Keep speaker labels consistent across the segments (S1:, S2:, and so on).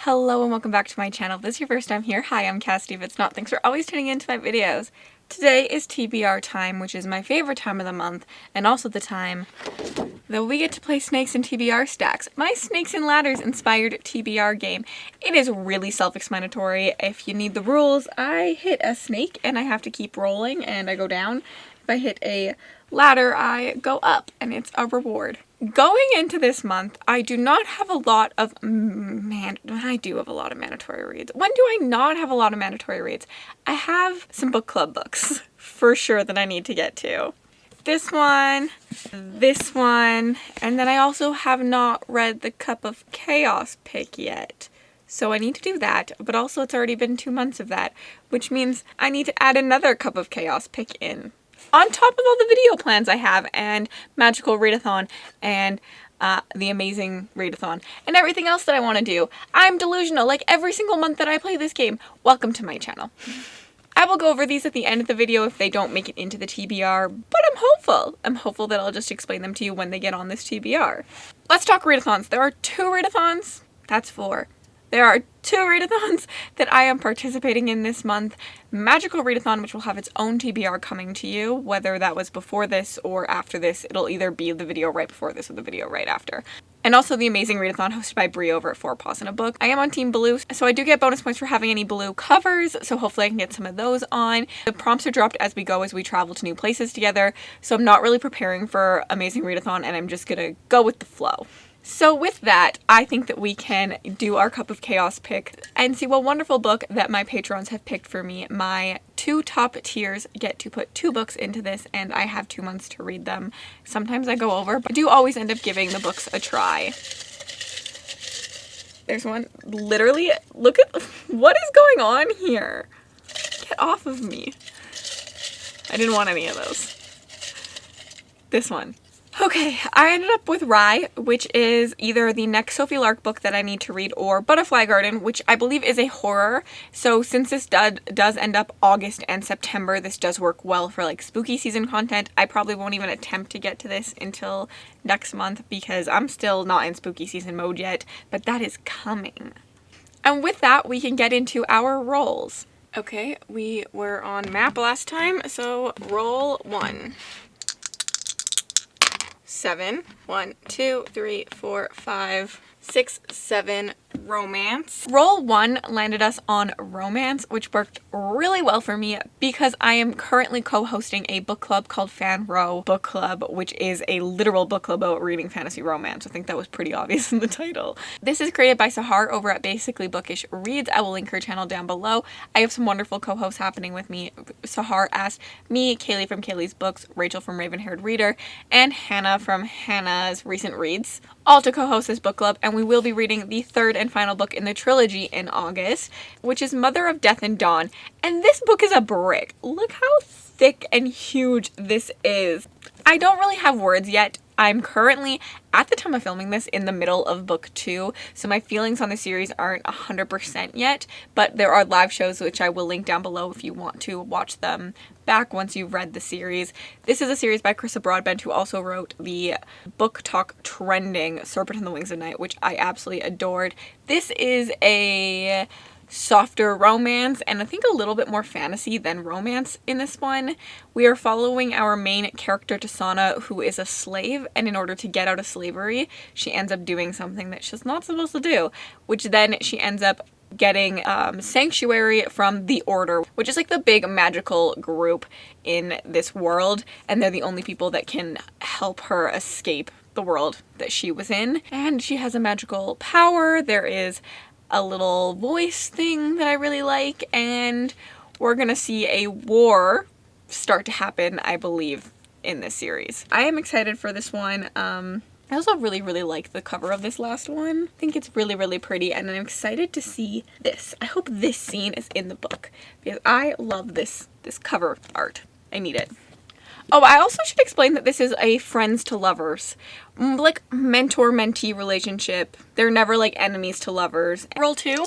S1: Hello and welcome back to my channel. If this is your first time here, hi, I'm Cassidy. If it's not, thanks for always tuning into my videos. Today is TBR time, which is my favorite time of the month, and also the time that we get to play Snakes and TBR stacks. My Snakes and Ladders inspired TBR game. It is really self-explanatory. If you need the rules, I hit a snake and I have to keep rolling and I go down. If I hit a ladder, I go up and it's a reward. Going into this month, I do not have a lot of I do have a lot of mandatory reads. When do I not have a lot of mandatory reads? I have some book club books for sure that I need to get to. This one, and then I also have not read the Cup of Chaos pick yet. So I need to do that, but also it's already been 2 months of that, which means I need to add another Cup of Chaos pick in. On top of all the video plans I have, and Magical Readathon, and the Amazing Readathon, and everything else that I want to do. I'm delusional, like every single month that I play this game. Welcome to my channel. I will go over these at the end of the video if they don't make it into the TBR, but I'm hopeful. I'm hopeful that I'll just explain them to you when they get on this TBR. Let's talk readathons. There are 2 readathons. That's 4. There are 2 readathons that I am participating in this month. Magical Readathon, which will have its own TBR coming to you, whether that was before this or after this. It'll either be the video right before this or the video right after. And also the Amazing Readathon hosted by Brie over at 4 Paws in a Book. I am on Team Blue, so I do get bonus points for having any blue covers, so hopefully I can get some of those on. The prompts are dropped as we go as we travel to new places together, so I'm not really preparing for Amazing Readathon and I'm just gonna go with the flow. So with that, I think that we can do our Cup of Chaos pick and see what wonderful book that my patrons have picked for me. My 2 top tiers get to put 2 books into this and I have 2 months to read them. Sometimes I go over, but I do always end up giving the books a try. There's one. Literally, look at what is going on here. Get off of me. I didn't want any of those. This one. Okay, I ended up with Rye, which is either the next Sophie Lark book that I need to read, or Butterfly Garden, which I believe is a horror. So since this does end up August and September, this does work well for like spooky season content. I probably won't even attempt to get to this until next month because I'm still not in spooky season mode yet, but that is coming. And with that, we can get into our rolls. Okay, we were on map last time, so roll 1. 7. 1, 2, 3, 4, 5, 6, 7. Romance. Roll 1 landed us on romance, which worked really well for me because I am currently co-hosting a book club called FanRo Book Club, which is a literal book club about reading fantasy romance. I think that was pretty obvious in the title. This is created by Sahar over at Basically Bookish Reads. I will link her channel down below. I have some wonderful co-hosts happening with me. Sahar asked me, Kaylee from Kaylee's Books, Rachel from Raven-Haired Reader, and Hannah from Hannah's Recent Reads, all to co-host this book club, and we will be reading the 3rd and final book in the trilogy in August, which is Mother of Death and Dawn. And this book is a brick. Look how thick and huge this is. I don't really have words yet. I'm currently, at the time of filming this, in the middle of book 2, so my feelings on the series aren't 100% yet, but there are live shows which I will link down below if you want to watch them back once you've read the series. This is a series by Carissa Broadbent, who also wrote the book talk trending Serpent on the Wings of Night, which I absolutely adored. This is a softer romance and I think a little bit more fantasy than romance in this one. We are following our main character Tasana, who is a slave, and in order to get out of slavery she ends up doing something that she's not supposed to do, which then she ends up getting sanctuary from the Order, which is like the big magical group in this world, and they're the only people that can help her escape the world that she was in. And she has a magical power. There is a little voice thing that I really like, and we're gonna see a war start to happen, I believe, in this series. I am excited for this one. I also really like the cover of this last one. I think it's really pretty, and I'm excited to see this. I hope this scene is in the book because I love this cover art. I need it. Oh, I also should explain that this is a friends to lovers, like mentor-mentee relationship. They're never like enemies to lovers. Roll 2.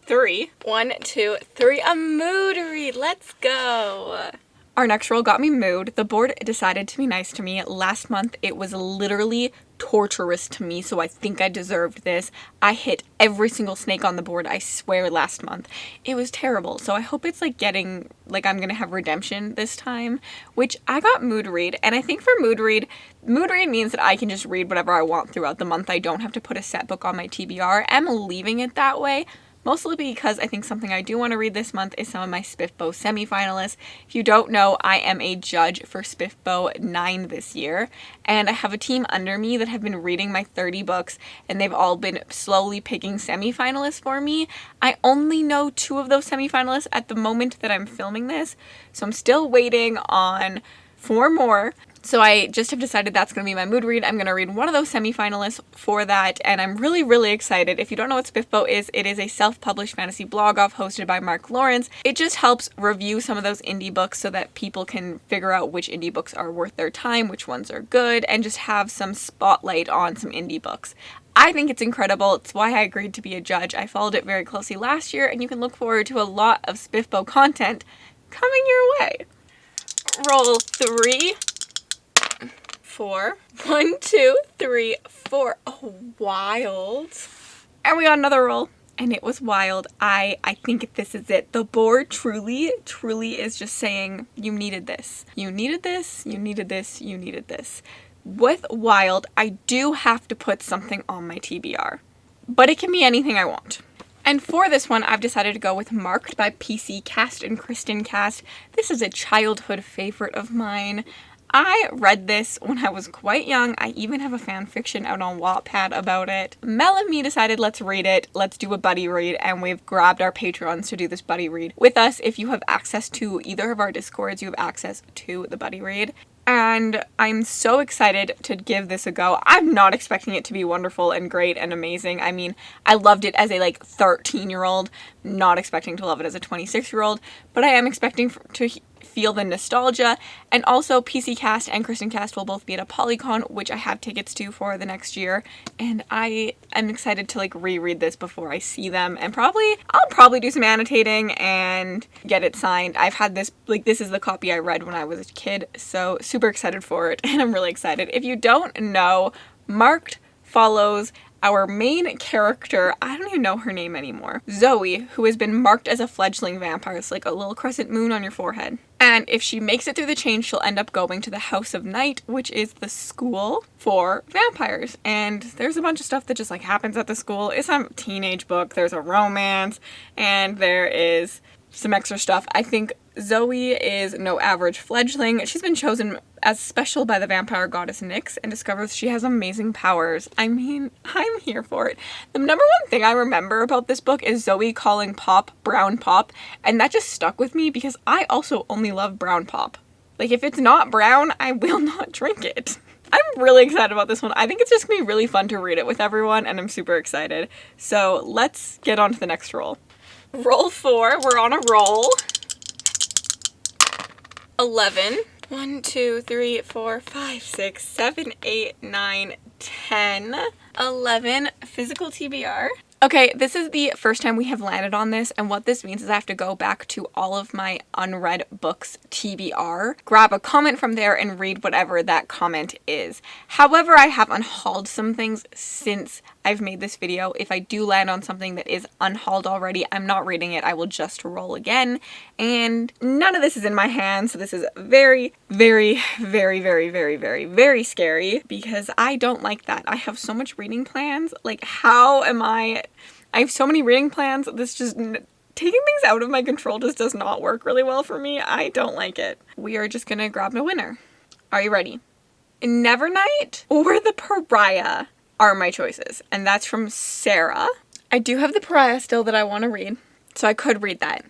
S1: 3. 1, 2, 3. A mood read. Let's go. Our next roll got me mood. The board decided to be nice to me. Last month, it was literally torturous to me, so I think I deserved this. I hit every single snake on the board, I swear, last month. It was terrible, so I hope it's like getting, like I'm gonna have redemption this time, which I got mood read, and I think for mood read means that I can just read whatever I want throughout the month. I don't have to put a set book on my TBR. I'm leaving it that way. Mostly because I think something I do want to read this month is some of my SPIFBO semifinalists. If you don't know, I am a judge for SPIFBO 9 this year, and I have a team under me that have been reading my 30 books, and they've all been slowly picking semifinalists for me. I only know 2 of those semifinalists at the moment that I'm filming this, so I'm still waiting on 4 more. So I just have decided that's going to be my mood read. I'm going to read one of those semifinalists for that, and I'm really, really excited. If you don't know what SPIFBO is, it is a self-published fantasy blog off hosted by Mark Lawrence. It just helps review some of those indie books so that people can figure out which indie books are worth their time, which ones are good, and just have some spotlight on some indie books. I think it's incredible. It's why I agreed to be a judge. I followed it very closely last year, and you can look forward to a lot of SPIFBO content coming your way. Roll 3. 4. 1, 2, 3, 4. Oh, wild. And we got another roll, and it was wild. I think this is it. The board truly is just saying, you needed this. You needed this, you needed this, you needed this. With wild, I do have to put something on my TBR, but it can be anything I want. And for this one, I've decided to go with Marked by PC Cast and Kristen Cast. This is a childhood favorite of mine. I read this when I was quite young. I even have a fan fiction out on Wattpad about it. Mel and me decided, let's read it, let's do a buddy read, and we've grabbed our patrons to do this buddy read with us. If you have access to either of our Discords, you have access to the buddy read. And I'm so excited to give this a go. I'm not expecting it to be wonderful and great and amazing. I mean, I loved it as a 13-year-old, not expecting to love it as a 26-year-old, but I am expecting to feel the nostalgia. And also PC Cast and Kristen Cast will both be at a Polycon, which I have tickets to for the next year, and I am excited to reread this before I see them, and I'll probably do some annotating and get it signed. I've had this, this is the copy I read when I was a kid, so super excited for it, and I'm really excited. If you don't know, Marked follows our main character, I don't even know her name anymore, Zoe, who has been marked as a fledgling vampire. It's like a little crescent moon on your forehead. And if she makes it through the chain, she'll end up going to the House of Night, which is the school for vampires. And there's a bunch of stuff that just happens at the school. It's a teenage book, there's a romance, and there is some extra stuff. I think Zoe is no average fledgling. She's been chosen as special by the vampire goddess Nyx and discovers she has amazing powers. I mean, I'm here for it. The number one thing I remember about this book is Zoe calling pop brown pop, and that just stuck with me because I also only love brown pop. If it's not brown, I will not drink it. I'm really excited about this one. I think it's just gonna be really fun to read it with everyone, and I'm super excited. So let's get on to the next roll. Roll 4, we're on a roll. 11. 1, 2, 3, 4, 5, 6, 7, 8, 9, 10. 11 physical TBR. Okay, this is the first time we have landed on this, and what this means is I have to go back to all of my unread books TBR, grab a comment from there, and read whatever that comment is. However, I have unhauled some things since I've made this video. If I do land on something that is unhauled already, I'm not reading it. I will just roll again, and none of this is in my hands, so this is very, very, very, very, very, very, very scary because I don't like that. I have so much reading plans. How am I have so many reading plans. This just, taking things out of my control just does not work really well for me. I don't like it. We are just gonna grab a winner. Are you ready? Nevernight or The Pariah are my choices, and that's from Sarah. I do have The Pariah still that I want to read, so I could read that.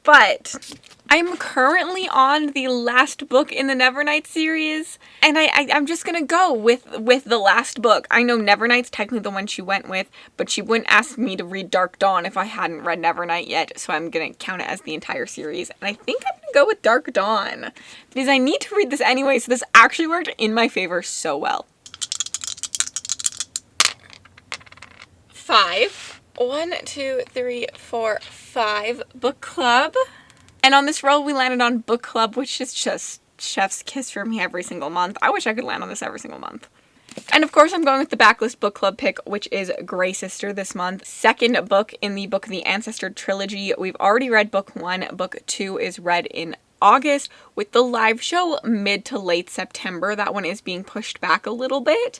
S1: But I'm currently on the last book in the Nevernight series, and I'm just gonna go with the last book. I know Nevernight's technically the one she went with, but she wouldn't ask me to read Dark Dawn if I hadn't read Nevernight yet, so I'm gonna count it as the entire series. And I think I'm gonna go with Dark Dawn, because I need to read this anyway, so this actually worked in my favor so well. 5. 1, 2, 3, 4, 5 book club. And on this roll, we landed on Book Club, which is just chef's kiss for me every single month. I wish I could land on this every single month. And of course, I'm going with the BackList Bookclub pick, which is Grey Sister this month. Second book in the Book of the Ancestor trilogy. We've already read book 1. Book 2 is read in August, with the live show mid to late September. That one is being pushed back a little bit.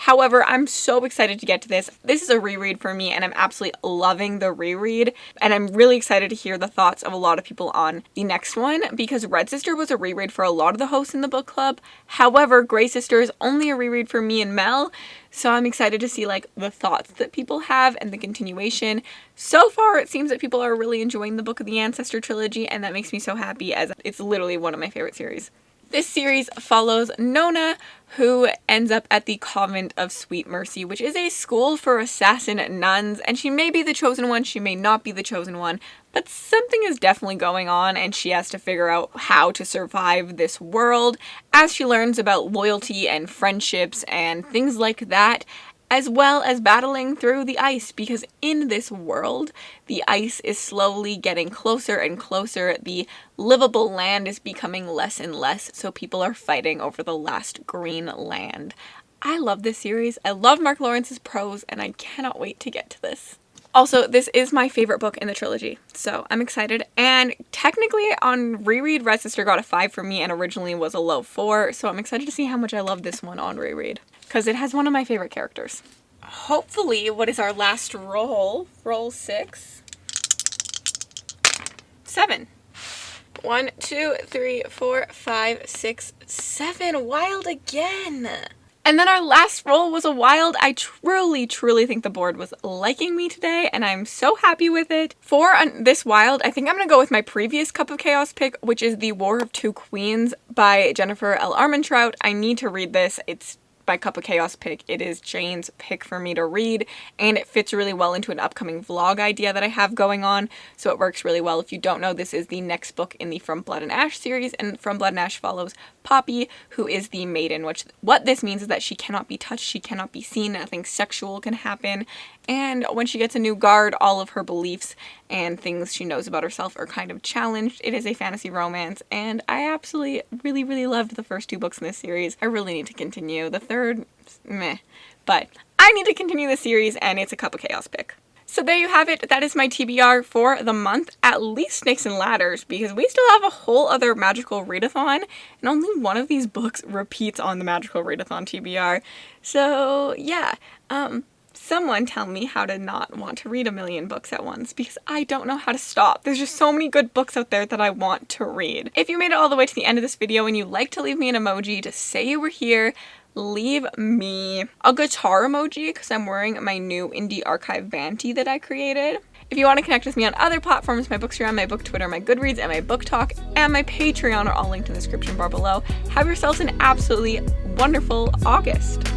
S1: However, I'm so excited to get to this. This is a reread for me, and I'm absolutely loving the reread. And I'm really excited to hear the thoughts of a lot of people on the next one, because Red Sister was a reread for a lot of the hosts in the book club. However, Grey Sister is only a reread for me and Mel, so I'm excited to see like the thoughts that people have and the continuation. So far, it seems that people are really enjoying the Book of the Ancestor trilogy, and that makes me so happy, as it's literally one of my favorite series. This series follows Nona, who ends up at the Convent of Sweet Mercy, which is a school for assassin nuns, and she may be the chosen one, she may not be the chosen one, but something is definitely going on, and she has to figure out how to survive this world as she learns about loyalty and friendships and things like that, as well as battling through the ice, because in this world, the ice is slowly getting closer and closer. The livable land is becoming less and less, so people are fighting over the last green land. I love this series. I love Mark Lawrence's prose, and I cannot wait to get to this. Also, this is my favorite book in the trilogy, so I'm excited. And technically, on reread, Red Sister got a 5 for me and originally was a low 4, so I'm excited to see how much I love this one on reread, because it has one of my favorite characters. Hopefully, what is our last roll? Roll 6. 7. 1, 2, 3, 4, 5, 6, 7. Wild again! And then our last roll was a wild. I truly think the board was liking me today, and I'm so happy with it. For this wild, I think I'm going to go with my previous Cup of Chaos pick, which is The War of Two Queens by Jennifer L. Armentrout. I need to read this. It's my Cup of Chaos pick. It is Jane's pick for me to read, and it fits really well into an upcoming vlog idea that I have going on, so it works really well. If you don't know, this is the next book in the From Blood and Ash series, and From Blood and Ash follows Poppy, who is the maiden, which what this means is that she cannot be touched, she cannot be seen, nothing sexual can happen, and when she gets a new guard, all of her beliefs and things she knows about herself are kind of challenged. It is a fantasy romance, and I absolutely really loved the first 2 books in this series. I really need to continue. The third, meh, but I need to continue the series, and it's a Cup of Chaos pick. So there you have it. That is my TBR for the month, at least Snakes and Ladders, because we still have a whole other Magical Readathon, and only one of these books repeats on the Magical Readathon TBR. So yeah, someone tell me how to not want to read a million books at once, because I don't know how to stop. There's just so many good books out there that I want to read. If you made it all the way to the end of this video and you'd like to leave me an emoji to say you were here, leave me a guitar emoji, because I'm wearing my new Indie Archive band tee that I created. If you want to connect with me on other platforms, my Bookstagram, my Book Twitter, my Goodreads, and my Book Talk, and my Patreon are all linked in the description bar below. Have yourselves an absolutely wonderful August.